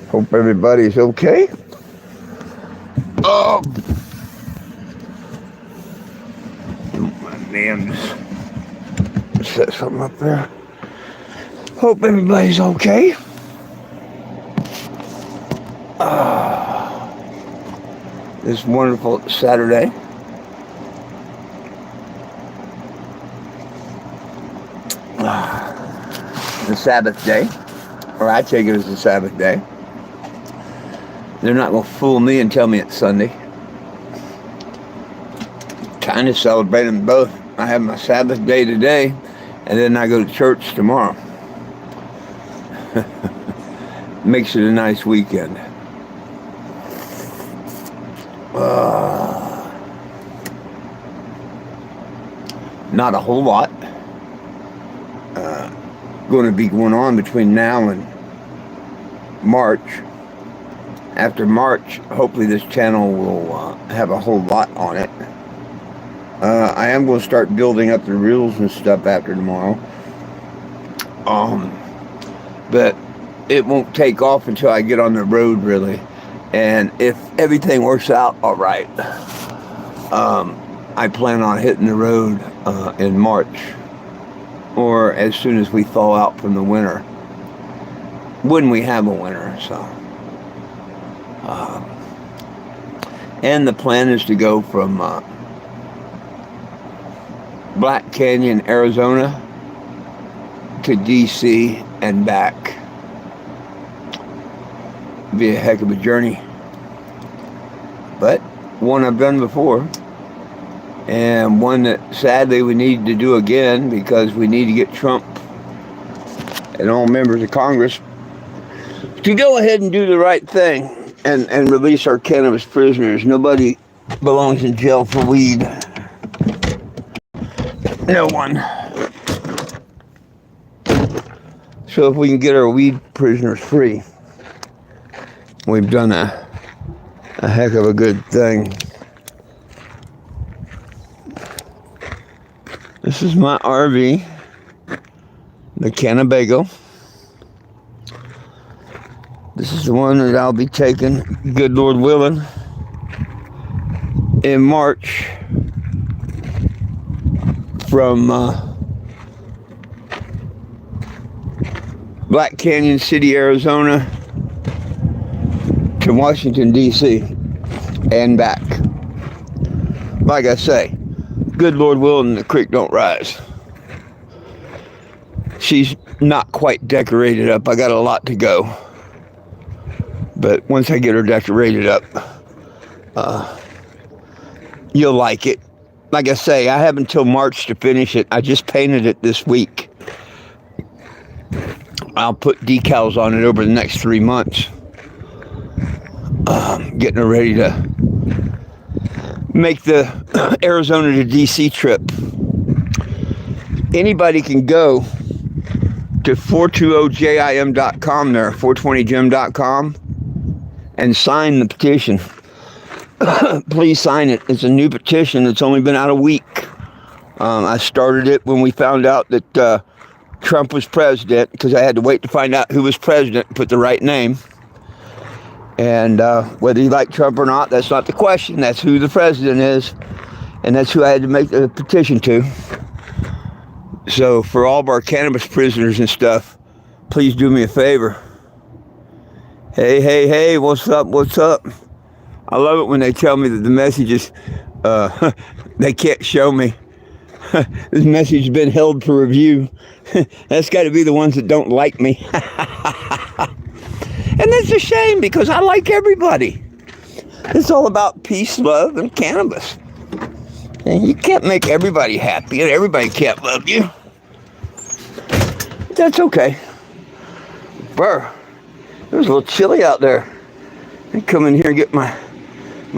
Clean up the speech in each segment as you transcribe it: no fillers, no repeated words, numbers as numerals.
Hope everybody's okay. Oh, man, just set something up there. Hope everybody's okay. This wonderful Saturday. The Sabbath day, or I take it as the Sabbath day. They're not going to fool me and tell me it's Sunday. Trying to celebrate them both. I have my Sabbath day today, and then I go to church tomorrow. Makes it a nice weekend. Not a whole lot going to be going on between now and March. After March, hopefully this channel will have a whole lot on it. I am going to start building up the reels and stuff after tomorrow. But it won't take off until I get on the road, really. And if everything works out all right, I plan on hitting the road in March, or as soon as we thaw out from the winter, when we have a winter. So, and the plan is to go from Black Canyon, Arizona to DC and back. Be a heck of a journey, but one I've done before, and one that sadly we need to do again, because we need to get Trump and all members of Congress to go ahead and do the right thing and release our cannabis prisoners. Nobody belongs in jail for weed. No one. So if we can get our weed prisoners free, we've done a heck of a good thing. This is my RV, the Cannebago. This is the one that I'll be taking, good Lord willing, in March from Black Canyon City, Arizona to Washington, D.C. and back. Like I say, good Lord willing, the creek don't rise. She's not quite decorated up. I got a lot to go. But once I get her decorated up, you'll like it. Like I say, I have until March to finish it. I just painted it this week. I'll put decals on it over the next 3 months. Getting her ready to make the Arizona to DC trip. Anybody can go to 420jim.com there, 420jim.com, and sign the petition. Please sign it. It's a new petition. It's only been out a week. I started it when we found out that Trump was president, because I had to wait to find out who was president and put the right name. And whether you like Trump or not, that's not the question. That's who the president is. And that's who I had to make the petition to. So for all of our cannabis prisoners and stuff, please do me a favor. Hey, what's up? I love it when they tell me that the messages, they can't show me. This message has been held for review. That's got to be the ones that don't like me. And that's a shame, because I like everybody. It's all about peace, love, and cannabis. And you can't make everybody happy, and everybody can't love you. That's okay. Brr, it was a little chilly out there. I come in here and get my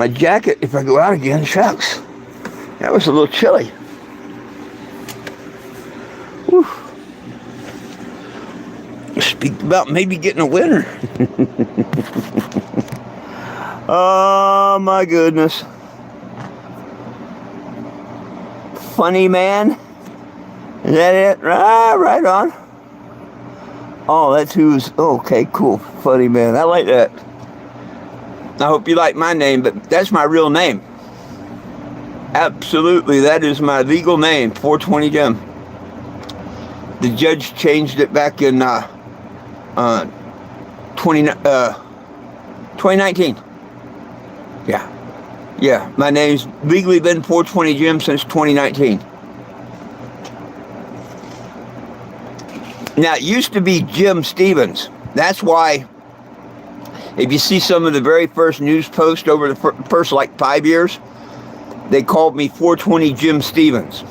jacket if I go out again. Shucks. That was a little chilly. Whew. Speak about maybe getting a winter. Oh my goodness. Funny man. Is that it? Ah, right on. Oh, that's who's... Okay, cool. Funny, man. I like that. I hope you like my name, but that's my real name. Absolutely, that is my legal name, 420 Jim. The judge changed it back in 2019. Yeah, my name's legally been 420 Jim since 2019. Now, it used to be Jim Stevens. That's why, if you see some of the very first news posts over the first like 5 years, they called me 420 Jim Stevens,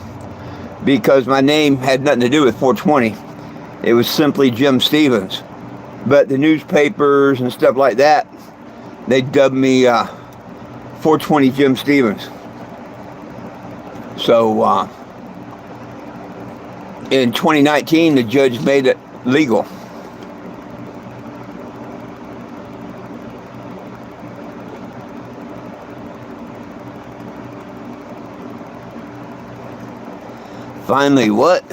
because my name had nothing to do with 420. It was simply Jim Stevens. But the newspapers and stuff like that, they dubbed me 420 Jim Stevens. So in 2019, the judge made it legal. Finally, what?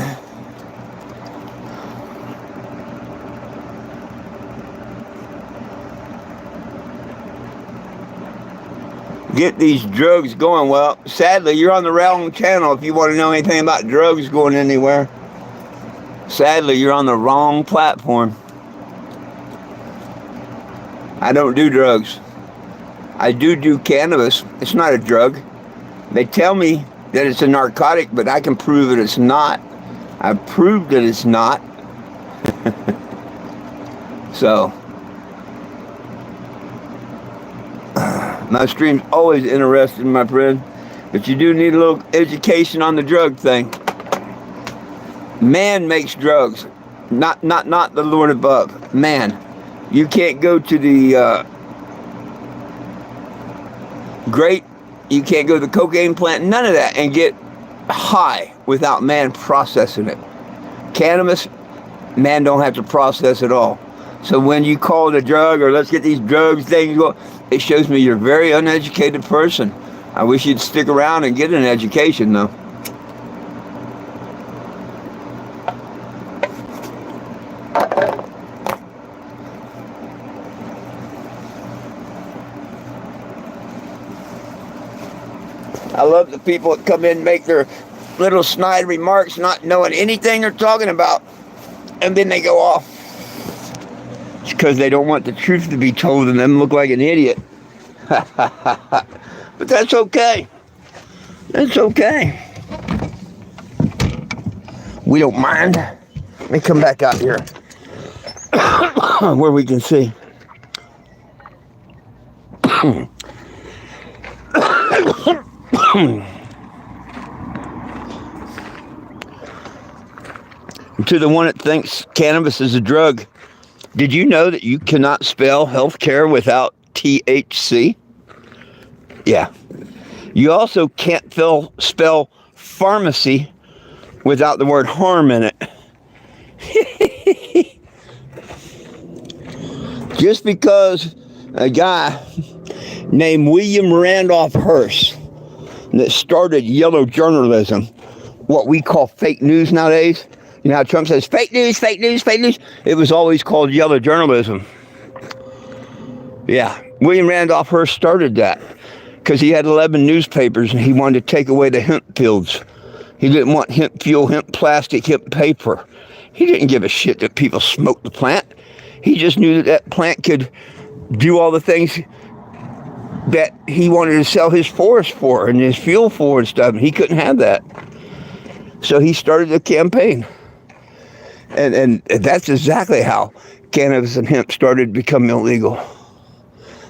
Get these drugs going. Well, sadly, you're on the wrong channel if you want to know anything about drugs going anywhere. Sadly, you're on the wrong platform. I don't do drugs. I do cannabis. It's not a drug. They tell me that it's a narcotic, but I can prove that it's not. I've proved that it's not. So, my stream's always interesting, my friend, but you do need a little education on the drug thing. Man makes drugs, not the Lord above. Man, you can't go to the you can't go to the cocaine plant, none of that, and get high without man processing it. Cannabis, man don't have to process it all. So when you call it a drug, or let's get these drugs things going, it shows me you're a very uneducated person. I wish you'd stick around and get an education, though. I love the people that come in and make their little snide remarks, not knowing anything they're talking about, and then they go off. It's because they don't want the truth to be told and them look like an idiot. But that's okay. That's okay. We don't mind. Let me come back out here where we can see. To the one that thinks cannabis is a drug, did you know that you cannot spell healthcare without THC? Yeah. You also can't spell pharmacy without the word harm in it. Just because a guy named William Randolph Hearst that started yellow journalism, what we call fake news nowadays. You know how Trump says fake news, fake news, fake news? It was always called yellow journalism. Yeah, William Randolph Hearst started that because he had 11 newspapers and he wanted to take away the hemp fields. He didn't want hemp fuel, hemp plastic, hemp paper. He didn't give a shit that people smoked the plant. He just knew that that plant could do all the things that he wanted to sell his forest for and his fuel for and stuff. And he couldn't have that. So he started the campaign. And that's exactly how cannabis and hemp started to become illegal.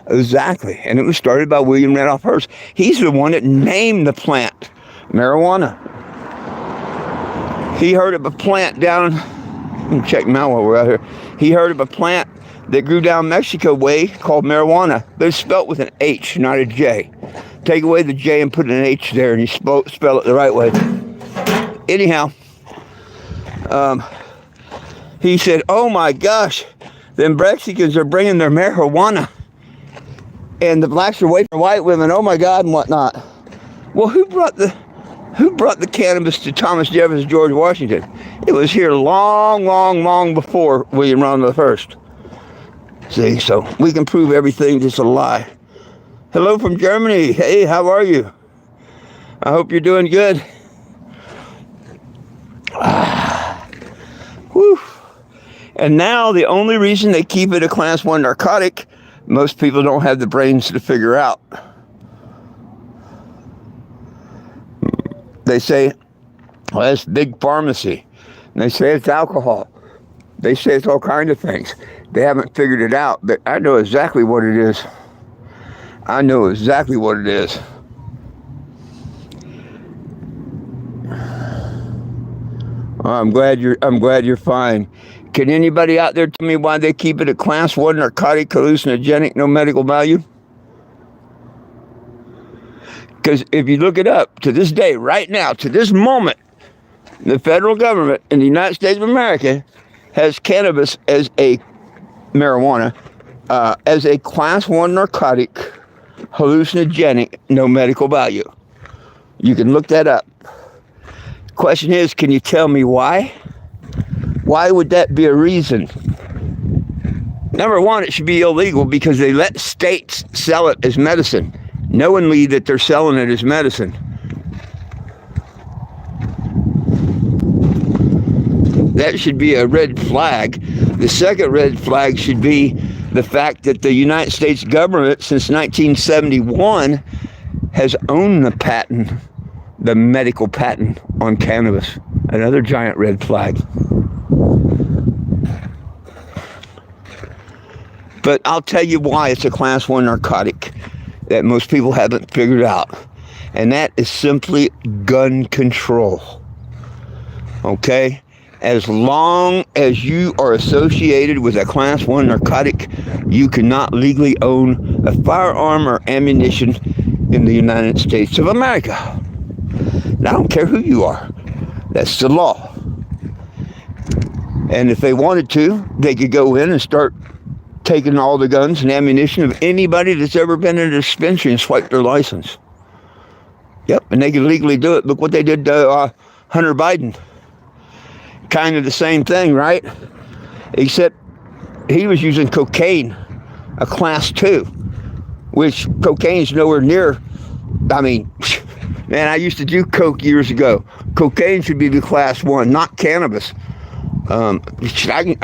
Exactly. And it was started by William Randolph Hearst. He's the one that named the plant marijuana. He heard of a plant down, let me check now while we're out here. He heard of a plant that grew down Mexico way called marijuana. But it's spelled with an H, not a J. Take away the J and put an H there and you spell it the right way. Anyhow, he said, oh my gosh, them Mexicans are bringing their marijuana. And the blacks are waiting for white women, oh my God, and whatnot. Well, who brought the Who brought the cannabis to Thomas Jefferson, George Washington? It was here long, long, long before William Randolph Hearst. See, so we can prove everything just a lie. Hello from Germany. Hey, how are you? I hope you're doing good. Whew. And now the only reason they keep it a class 1 narcotic, most people don't have the brains to figure out. They say, well, it's big pharmacy. And they say it's alcohol. They say it's all kinds of things. They haven't figured it out, but I know exactly what it is. I know exactly what it is. I'm glad you're fine. Can anybody out there tell me why they keep it a class 1 narcotic, hallucinogenic, no medical value? Because if you look it up, to this day, right now, to this moment, the federal government in the United States of America has cannabis as a marijuana, as a class 1 narcotic, hallucinogenic, no medical value. You can look that up. Question is, can you tell me why? Why would that be a reason? Number one, it should be illegal because they let states sell it as medicine, knowingly that they're selling it as medicine. That should be a red flag. The second red flag should be the fact that the United States government, since 1971, has owned the patent, the medical patent on cannabis. Another giant red flag. But I'll tell you why it's a class 1 narcotic that most people haven't figured out. And that is simply gun control. Okay? As long as you are associated with a class 1 narcotic, you cannot legally own a firearm or ammunition in the United States of America. And I don't care who you are. That's the law. And if they wanted to, they could go in and start taking all the guns and ammunition of anybody that's ever been in a dispensary and swipe their license. Yep, and they could legally do it. Look what they did to Hunter Biden. Kind of the same thing, right? Except he was using cocaine, a class 2, which cocaine's nowhere near. I mean, man, I used to do coke years ago. Cocaine should be the class 1, not cannabis. I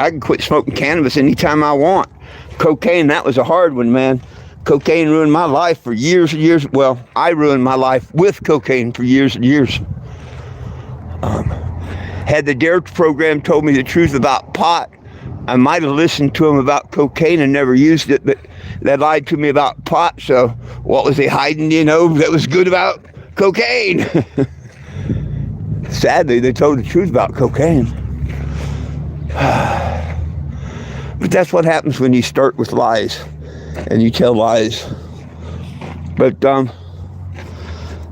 can quit smoking cannabis anytime I want. Cocaine, that was a hard one, man. Cocaine ruined my life for years and years. Well, I ruined my life with cocaine for years and years. Had the DARE program told me the truth about pot, I might have listened to them about cocaine and never used it, but they lied to me about pot, so what was they hiding, that was good about cocaine? Sadly, they told the truth about cocaine. But that's what happens when you start with lies and you tell lies. But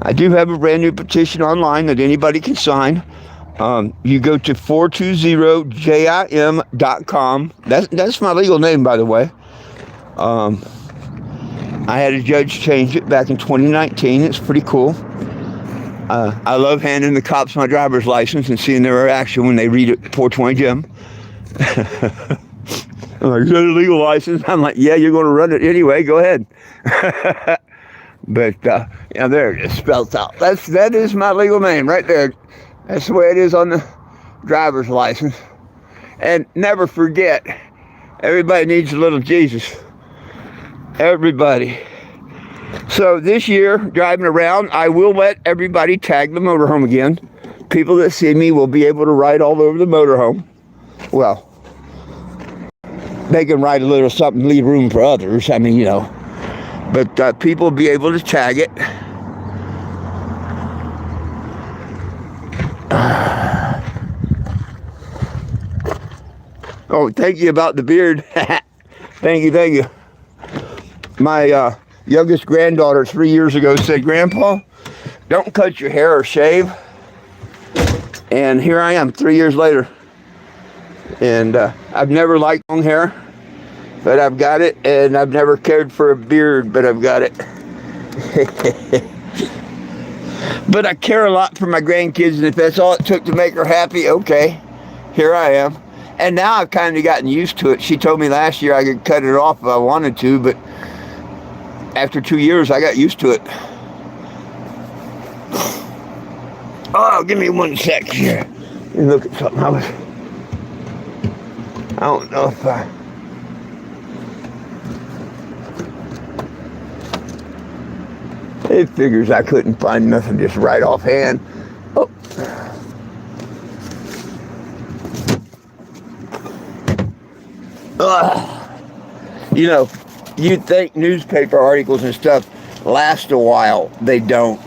I do have a brand new petition online that anybody can sign. You go to 420jim.com. That's my legal name, by the way. I had a judge change it back in 2019. It's pretty cool. I love handing the cops my driver's license and seeing their reaction when they read it, 420Jim. I'm like, is that a legal license? I'm like, yeah, you're going to run it anyway. Go ahead. But, there it is, spelled out. That is my legal name right there. That's the way it is on the driver's license. And never forget, everybody needs a little Jesus. Everybody. So this year, driving around, I will let everybody tag the motorhome again. People that see me will be able to ride all over the motorhome. Well, they can ride a little something, leave room for others. I mean, But people will be able to tag it. Oh, thank you about the beard. Thank you. My youngest granddaughter 3 years ago said, Grandpa, don't cut your hair or shave. And here I am 3 years later. And I've never liked long hair, but I've got it. And I've never cared for a beard, but I've got it. But I care a lot for my grandkids, and if that's all it took to make her happy, okay, here I am. And now I've kind of gotten used to it. She told me last year I could cut it off if I wanted to, but after 2 years, I got used to it. Oh, give me 1 sec here. Let me look at something. I don't know if it figures I couldn't find nothing just right offhand. Oh. You know, you'd think newspaper articles and stuff last a while. They don't.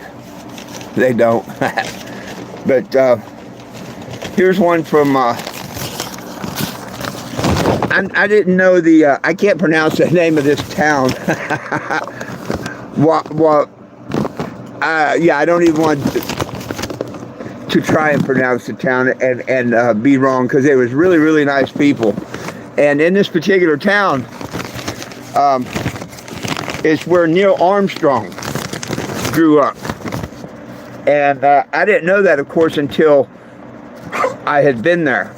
They don't. But here's one from, I didn't know I can't pronounce the name of this town. Yeah, I don't even want to try and pronounce the town and be wrong, because they was really, really nice people. And in this particular town, it's where Neil Armstrong grew up. And I didn't know that, of course, until I had been there.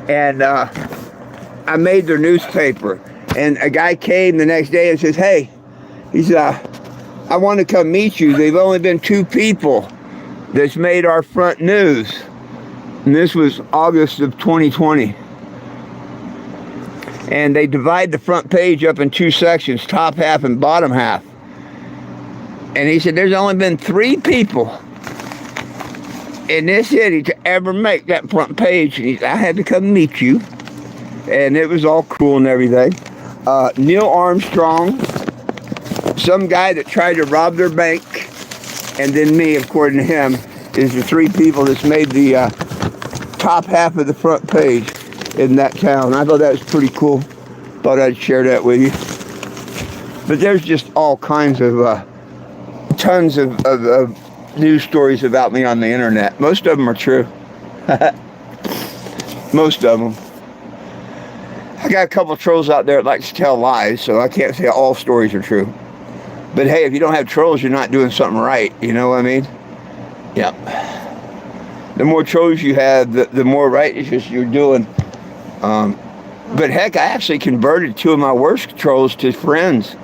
And I made their newspaper. And a guy came the next day and says, hey, he said, I want to come meet you. They've only been 2 people that's made our front news. And this was August of 2020. And they divide the front page up in 2 sections, top half and bottom half. And he said, there's only been 3 people in this city to ever make that front page. And he said, I had to come meet you. And it was all cool and everything. Neil Armstrong, some guy that tried to rob their bank, and then me, according to him, is the 3 people that's made the top half of the front page in that town. I thought that was pretty cool. Thought I'd share that with you. But there's just all kinds of tons of news stories about me on the internet. Most of them are true. Most of them. I got a couple of trolls out there that like to tell lies, so I can't say all stories are true. But hey, if you don't have trolls, you're not doing something right. You know what I mean? Yeah. The more trolls you have, the more righteous you're doing. But heck, I actually converted 2 of my worst trolls to friends.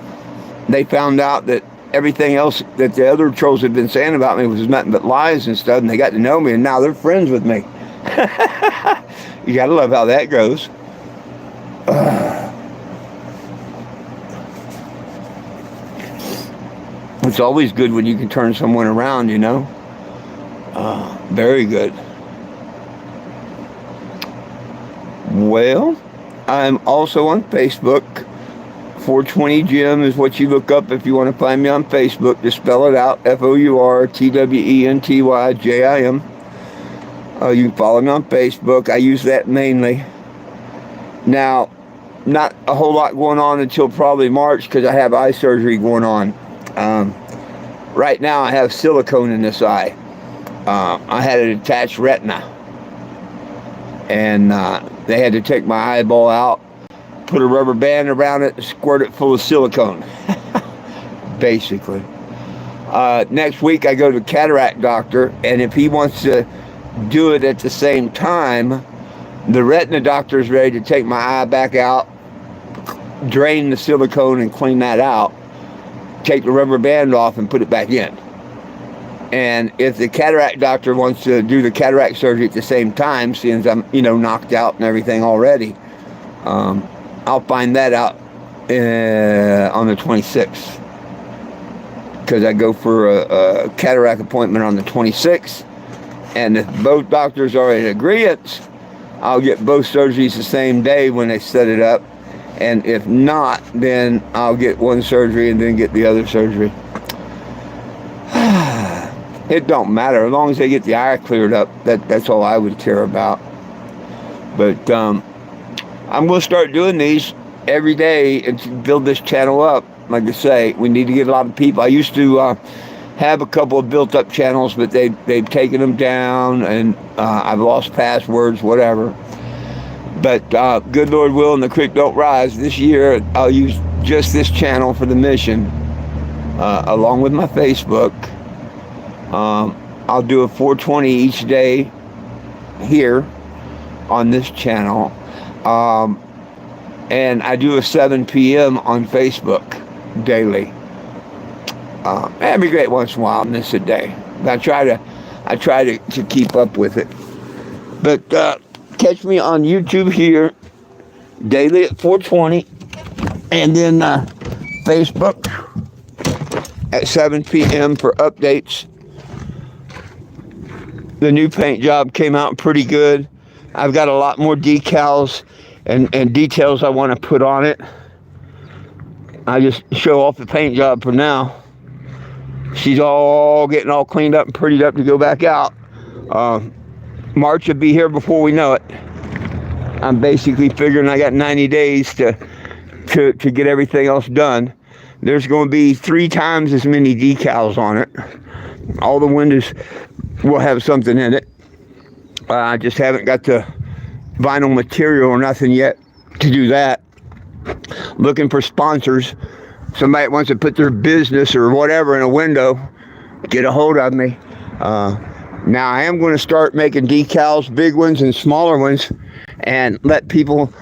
They found out that everything else that the other trolls had been saying about me was nothing but lies and stuff, and they got to know me, and now they're friends with me. You gotta love how that goes. It's always good when you can turn someone around, you know. Very good. Well, I'm also on Facebook. 420 Jim is what you look up if you want to find me on Facebook. Just spell it out, FOURTWENTYJIM. You can follow me on Facebook. I use that mainly. Now, not a whole lot going on until probably March, because I have eye surgery going on. Right now I have silicone in this eye. I had a detached retina, and they had to take my eyeball out, put a rubber band around it, and squirt it full of silicone. Basically. Next week I go to a cataract doctor, and if he wants to do it at the same time, the retina doctor is ready to take my eye back out, drain the silicone and clean that out, take the rubber band off and put it back in. And if the cataract doctor wants to do the cataract surgery at the same time, since I'm, knocked out and everything already, I'll find that out on the 26th. Because I go for a cataract appointment on the 26th. And if both doctors are in agreement, I'll get both surgeries the same day when they set it up. And if not, then I'll get one surgery and then get the other surgery. It don't matter. As long as they get the eye cleared up, that's all I would care about. But I'm going to start doing these every day and to build this channel up. Like I say, we need to get a lot of people. I used to have a couple of built-up channels, but they've taken them down, and I've lost passwords, whatever. But good Lord willing, the creek don't rise. This year, I'll use just this channel for the mission, along with my Facebook. I'll do a 420 each day here on this channel. And I do a 7 p.m. on Facebook daily. Every great once in a while, I miss a day. I try to keep up with it. But catch me on YouTube here daily at 4:20, and then Facebook at 7 p.m. for updates. The new paint job came out pretty good. I've got a lot more decals and details I want to put on it. I just show off the paint job for now. She's all getting all cleaned up and prettied up to go back out. March will be here before we know it. I'm basically figuring I got 90 days to get everything else done. There's going to be 3 times as many decals on it. All the windows will have something in it. I just haven't got the vinyl material or nothing yet to do that. Looking for sponsors. Somebody wants to put their business or whatever in a window, get a hold of me. Now I am going to start making decals, big ones and smaller ones, and let people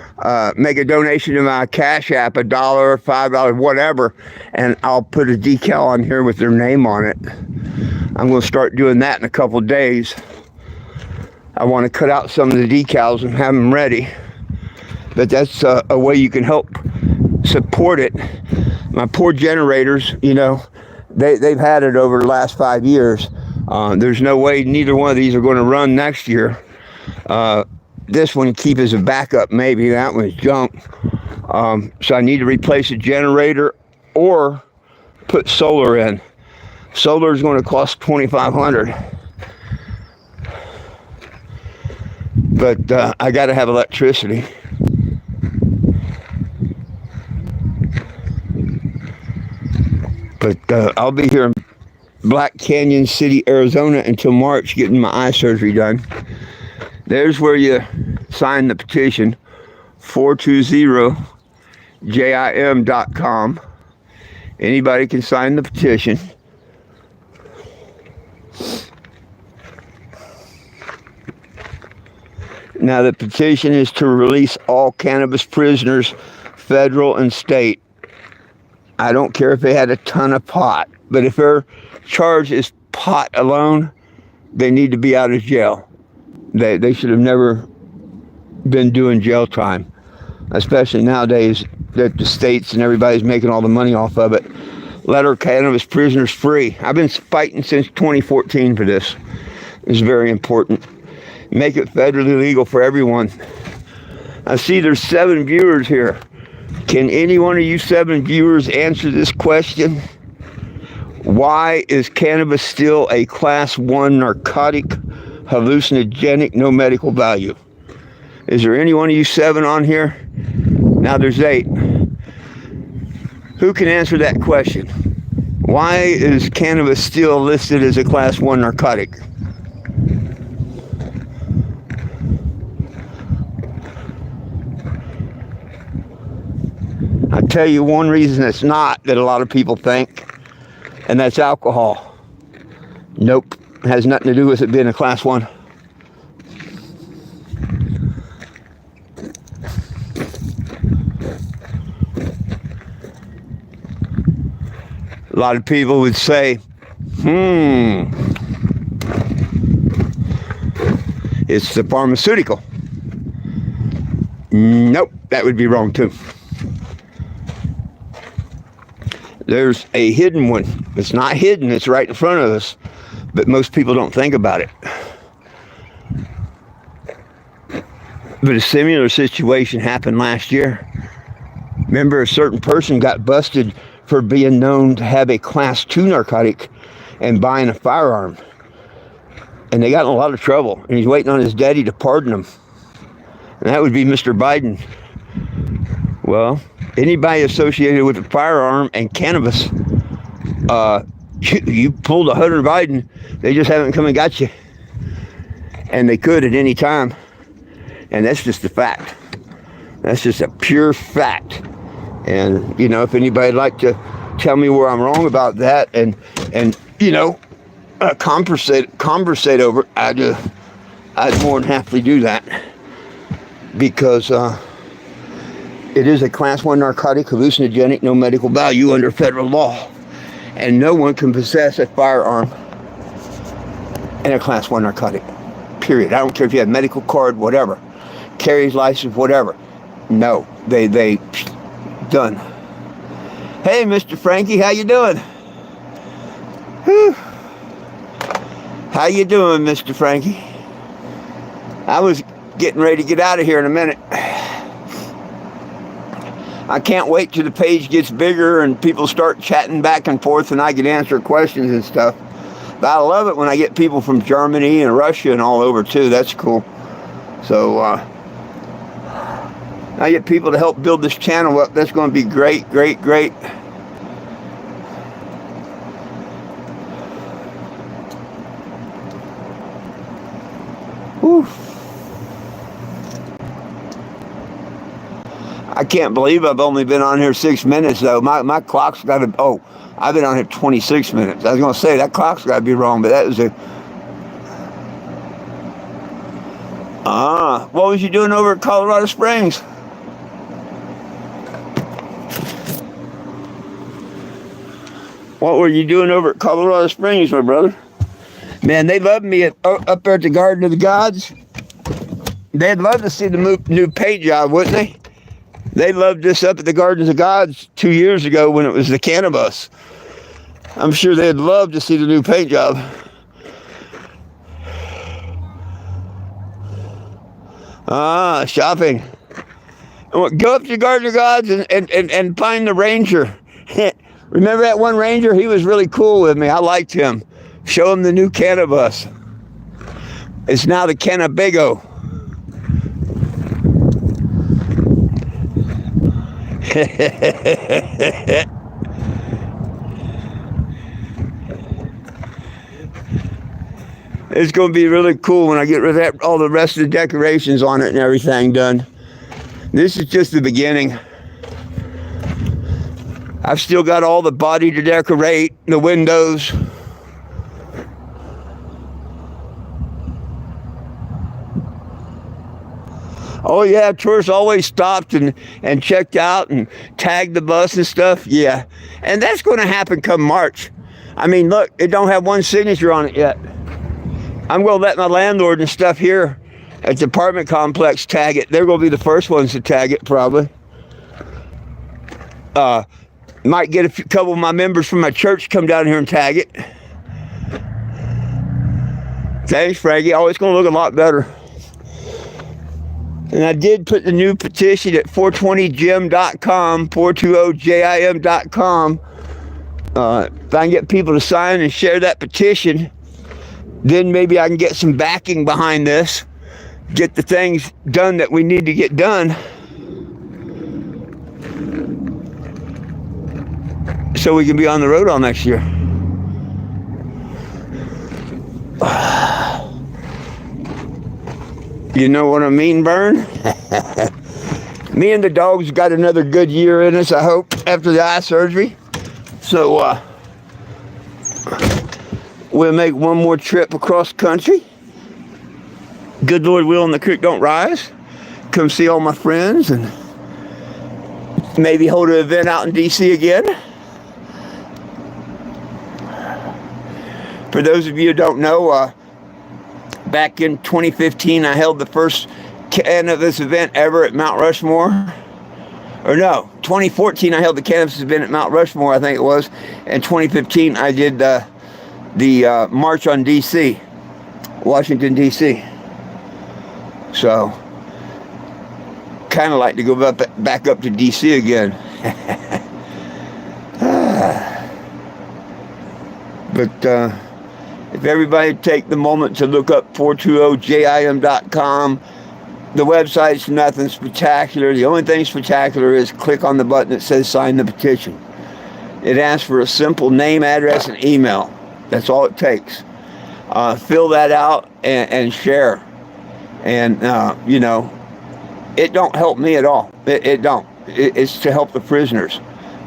make a donation to my Cash App, $1, $5, whatever, and I'll put a decal on here with their name on it. I'm going to start doing that in a couple of days. I want to cut out some of the decals and have them ready. But that's a way you can help support it. My poor generators, you know, they've had it over the last 5 years. There's no way neither one of these are going to run next year. This one keep as a backup, maybe. That one's junk. So I need to replace a generator or put solar in. Solar is going to cost $2,500. But I got to have electricity. But I'll be here in Black Canyon City, Arizona until March getting my eye surgery done. There's where you sign the petition, 420jim.com. Anybody can sign the petition. Now the petition is to release all cannabis prisoners, federal and state. I don't care if they had a ton of pot, but if their charge is pot alone, they need to be out of jail. They should have never been doing jail time, especially nowadays that the states and everybody's making all the money off of it. Let our cannabis prisoners free. I've been fighting since 2014 for this. It's very important. Make it federally legal for everyone. I see there's 7 viewers here. Can any one of you 7 viewers answer this question? Why is cannabis still a class 1 narcotic, hallucinogenic, no medical value? Is there any one of you 7 on here? Now there's 8. Who can answer that question? Why is cannabis still listed as a class 1 narcotic? I'll tell you one reason it's not that a lot of people think, and that's alcohol. Nope, it has nothing to do with it being a class 1. A lot of people would say, it's the pharmaceutical. Nope, that would be wrong too. There's a hidden one. It's not hidden, it's right in front of us, but most people don't think about it. But a similar situation happened last year. Remember, a certain person got busted for being known to have a class 2 narcotic and buying a firearm. And they got in a lot of trouble, and he's waiting on his daddy to pardon him. And that would be Mr. Biden. Well, anybody associated with a firearm and cannabis, you pulled a Hunter Biden, they just haven't come and got you. And they could at any time. And that's just a fact. That's just a pure fact. And, you know, if anybody'd like to tell me where I'm wrong about that and you know, conversate over, I'd more than happily do that, because it is a Class 1 narcotic, hallucinogenic, no medical value under federal law, and no one can possess a firearm in a Class 1 narcotic, period. I don't care if you have medical card, whatever, carries license, whatever. No, they done. Hey, Mr. Frankie, how you doing? Whew. How you doing, Mr. Frankie? I was getting ready to get out of here in a minute. I can't wait till the page gets bigger and people start chatting back and forth and I can answer questions and stuff. But I love it when I get people from Germany and Russia and all over too. That's cool. So I get people to help build this channel up. That's going to be great, great, great. Whew. I can't believe I've only been on here 6 minutes though. My clock's got to, oh, I've been on here 26 minutes. I was going to say that clock's got to be wrong, but that was a, what was you doing over at Colorado Springs? What were you doing over at Colorado Springs, my brother? Man, they loved me up there at the Garden of the Gods. They'd love to see the new paint job, wouldn't they? They loved this up at the Gardens of Gods 2 years ago when it was the cannabis. I'm sure they'd love to see the new paint job. Shopping. Go up to the Garden of Gods and find the ranger. Remember that one ranger? He was really cool with me. I liked him. Show him the new cannabis. It's now the Cannabigo. It's going to be really cool when I get rid of all the rest of the decorations on it and everything done. This is just the beginning. I've still got all the body to decorate, the windows. Oh yeah, tourists always stopped and checked out and tagged the bus and stuff. Yeah, and that's going to happen come March. I mean, look, it don't have one signature on it yet. I'm going to let my landlord and stuff here at the apartment complex tag it. They're going to be the first ones to tag it, probably. Might get a couple of my members from my church come down here and tag it. Thanks, Frankie. Oh, it's going to look a lot better. And I did put the new petition at 420jim.com, 420jim.com. If I can get people to sign and share that petition, then maybe I can get some backing behind this, get the things done that we need to get done, so we can be on the road all next year. You know what I mean, Vern? Me and the dogs got another good year in us, I hope, after the eye surgery. So, we'll make one more trip across country. Good Lord willing, the creek don't rise. Come see all my friends and maybe hold an event out in D.C. again. For those of you who don't know, back in 2015, I held the first cannabis event ever at Mount Rushmore. Or no, 2014, I held the cannabis event at Mount Rushmore, I think it was. And 2015, I did the March on D.C., Washington, D.C. So, kind of like to go back up to D.C. again. But, if everybody take the moment to look up 420jim.com, the website's nothing spectacular. The only thing spectacular is click on the button that says sign the petition. It asks for a simple name, address, and email. That's all it takes. Fill that out and share. And, you know, it don't help me at all. It don't. It's to help the prisoners.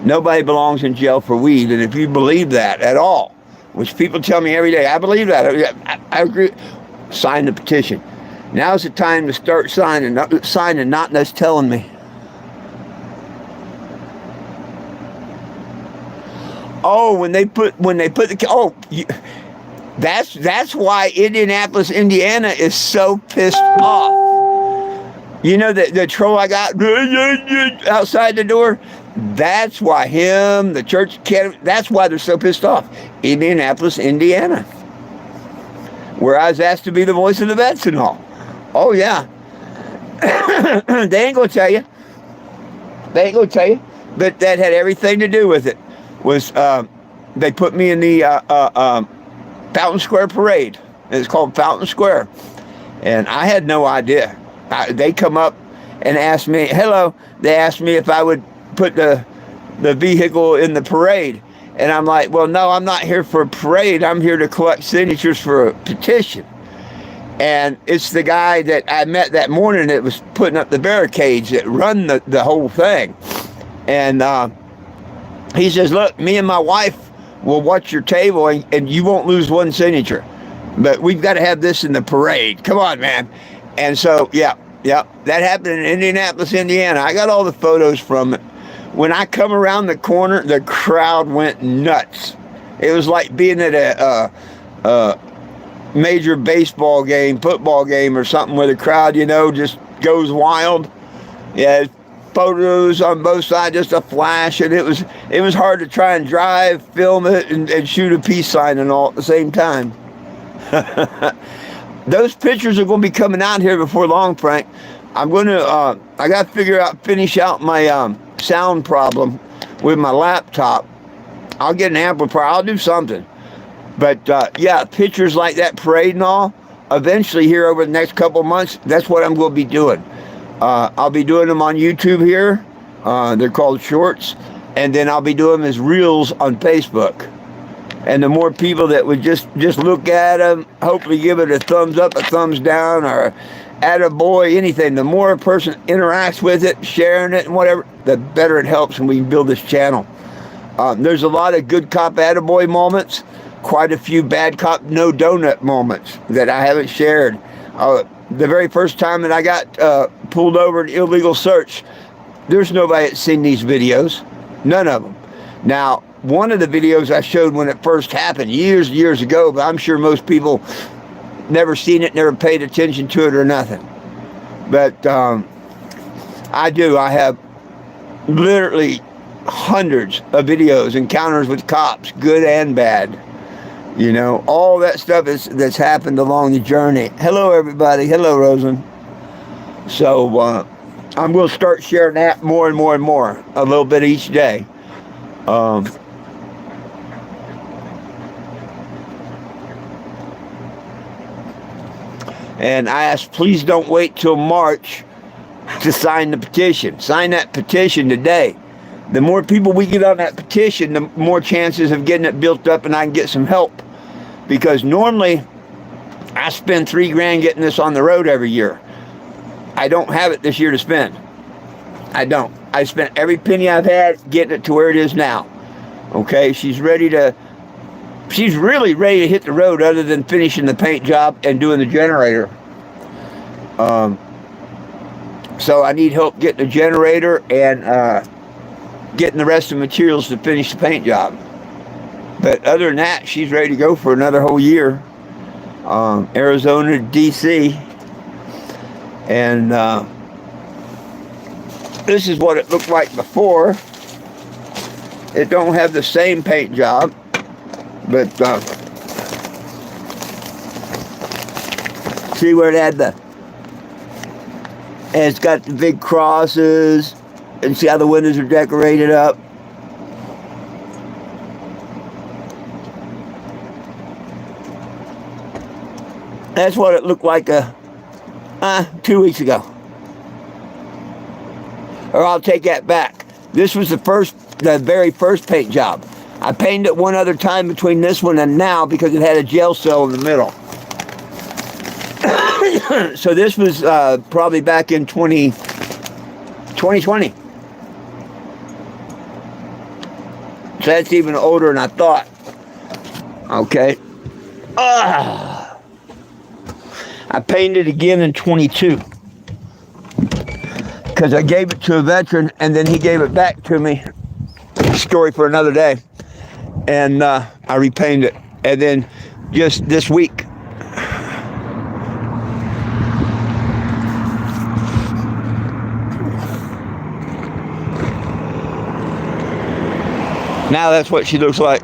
Nobody belongs in jail for weed. And if you believe that at all, which people tell me every day. I believe that. I agree. Sign the petition. Now's the time to start signing, not just telling me. Oh, when they put the that's why Indianapolis, Indiana is so pissed off. You know the troll I got outside the door? That's why the church academy, that's why they're so pissed off. Indianapolis, Indiana, where I was asked to be the voice of the vets and all. Oh, yeah. They ain't going to tell you. But that had everything to do with it. They put me in the Fountain Square Parade. It's called Fountain Square. And I had no idea. They come up and asked me, hello. They asked me if I would put the vehicle in the parade. And I'm like, well, no, I'm not here for a parade. I'm here to collect signatures for a petition. And it's the guy that I met that morning that was putting up the barricades that run the whole thing. And he says, look, me and my wife will watch your table and you won't lose one signature. But we've got to have this in the parade. Come on, man. And so, yeah, that happened in Indianapolis, Indiana. I got all the photos from it. When I come around the corner, the crowd went nuts. It was like being at a major baseball game, football game or something where the crowd, just goes wild. Yeah, photos on both sides, just a flash, and it was hard to try and drive, film it, and shoot a peace sign and all at the same time. Those pictures are going to be coming out here before long, Frank. I'm going to, I got to finish out my sound problem with my laptop. I'll get an amplifier. I'll do something. But, yeah, pictures like that parade and all, eventually here over the next couple of months, that's what I'm going to be doing. I'll be doing them on YouTube here. They're called shorts. And then I'll be doing them as reels on Facebook. And the more people that would just look at them, hopefully give it a thumbs up, a thumbs down, or attaboy, anything. The more a person interacts with it, sharing it and whatever, the better it helps when we build this channel. There's a lot of good cop attaboy moments. Quite a few bad cop no donut moments that I haven't shared. The very first time that I got pulled over in illegal search, there's nobody that's seen these videos. None of them. Now, one of the videos I showed when it first happened years ago, but I'm sure most people never seen it, never paid attention to it or nothing. But I do. I have literally hundreds of videos, encounters with cops, good and bad. All that stuff that's happened along the journey. Hello, everybody. Hello, Rosen. So I'm going to start sharing that more and more, a little bit each day. And I asked, please don't wait till March to sign the petition. Sign that petition today. The more people we get on that petition, the more chances of getting it built up and I can get some help. Because normally, I spend $3,000 getting this on the road every year. I don't have it this year to spend. I don't. I spent every penny I've had getting it to where it is now. Okay, she's really ready to hit the road other than finishing the paint job and doing the generator. So I need help getting the generator and getting the rest of the materials to finish the paint job. But other than that, she's ready to go for another whole year. Arizona, D.C. And this is what it looked like before. It don't have the same paint job, but see where it had and it's got the big crosses, and see how the windows are decorated up. That's what it looked like 2 weeks ago. Or I'll take that back. This was the very first paint job. I painted it one other time between this one and now because it had a jail cell in the middle. So this was probably back in 2020. So that's even older than I thought. Okay. I painted again in 22 because I gave it to a veteran and then he gave it back to me. Story for another day. And I repainted it. And then just this week, now that's what she looks like.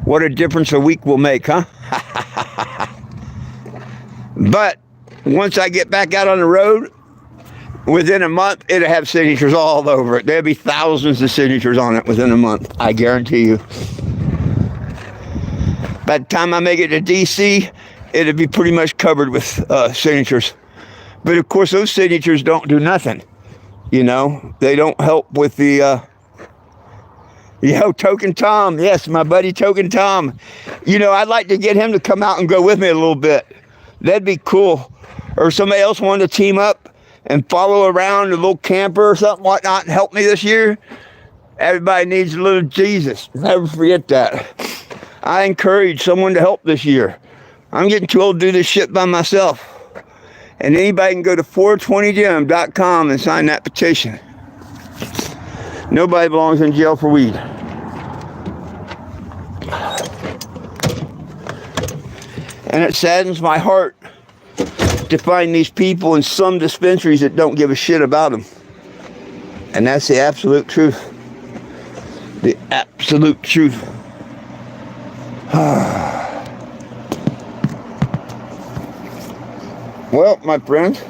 What a difference a week will make, huh? But once I get back out on the road, within a month, it'll have signatures all over it. There'll be thousands of signatures on it within a month, I guarantee you. By the time I make it to D.C., it'll be pretty much covered with signatures. But of course, those signatures don't do nothing. You know, they don't help with the... Token Tom. Yes, my buddy Token Tom. You know, I'd like to get him to come out and go with me a little bit. That'd be cool. Or somebody else wanted to team up and follow around a little camper or something like that and help me this year. Everybody needs a little Jesus. Never forget that. I encourage someone to help this year. I'm getting too old to do this shit by myself. And anybody can go to 420gym.com and sign that petition. Nobody belongs in jail for weed. And it saddens my heart to find these people in some dispensaries that don't give a shit about them. And that's the absolute truth. The absolute truth. Well, my friends.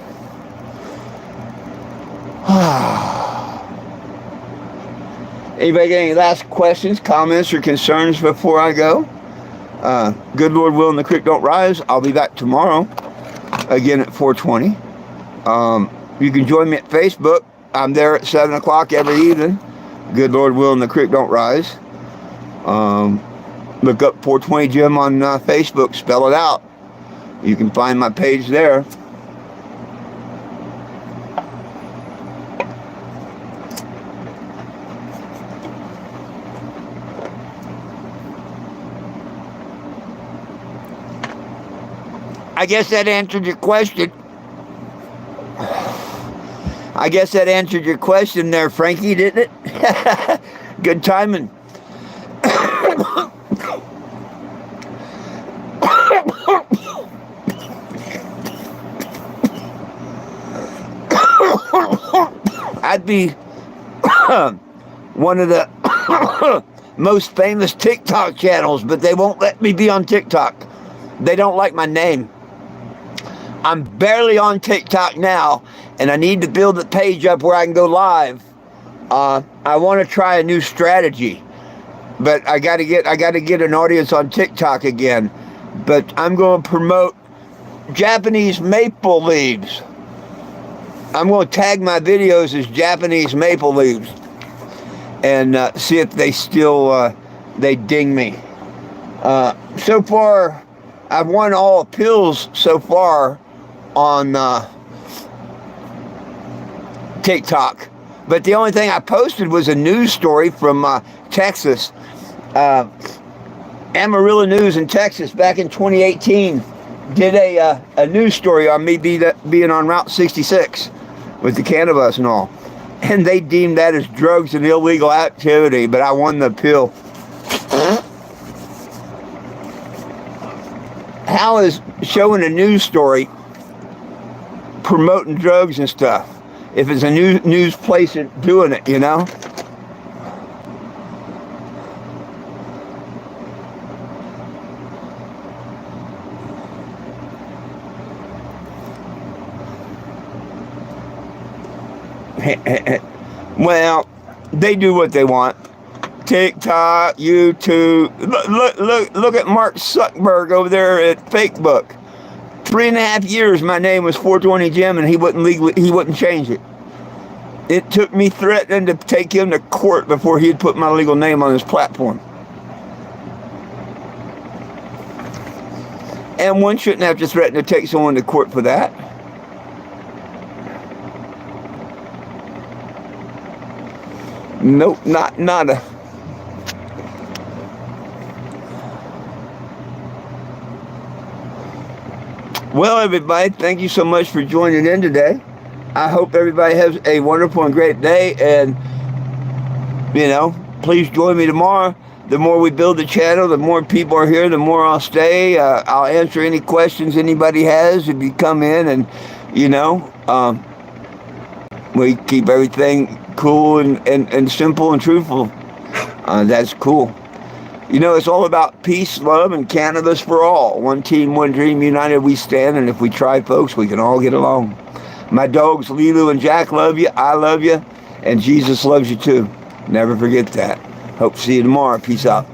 Anybody got any last questions, comments, or concerns before I go? Good Lord willing, the creek don't rise. I'll be back tomorrow, again at 4:20. You can join me at Facebook. I'm there at 7 o'clock every evening. Good Lord willing, the creek don't rise. Look up 420 Gym on Facebook. Spell it out. You can find my page there. I guess that answered your question. I guess that answered your question there, Frankie, didn't it? Good timing. I'd be one of the most famous TikTok channels, but they won't let me be on TikTok. They don't like my name. I'm barely on TikTok now, and I need to build the page up where I can go live. I want to try a new strategy, but I got to get an audience on TikTok again. But I'm going to promote Japanese maple leaves. I'm going to tag my videos as Japanese maple leaves and see if they still they ding me. So far, I've won all appeals so far on TikTok, but the only thing I posted was a news story from Texas. Amarillo News in Texas back in 2018 did a news story on me being on Route 66 with the cannabis and all, and they deemed that as drugs and illegal activity, but I won the appeal. How is showing a news story promoting drugs and stuff if it's a news place doing it, you know? Well, they do what they want. TikTok, YouTube. Look at Mark Zuckerberg over there at Facebook. 3.5 years my name was 420 Jim, and he wouldn't change it. It took me threatening to take him to court before he'd put my legal name on his platform. And one shouldn't have to threaten to take someone to court for that. Nope, not nada. Well, everybody, thank you so much for joining in today. I hope everybody has a wonderful and great day. And, please join me tomorrow. The more we build the channel, the more people are here, the more I'll stay. I'll answer any questions anybody has if you come in. And, we keep everything cool and simple and truthful. That's cool. It's all about peace, love, and cannabis for all. One team, one dream, united we stand. And if we try, folks, we can all get along. My dogs, Lilu and Jack, love you. I love you. And Jesus loves you too. Never forget that. Hope to see you tomorrow. Peace out.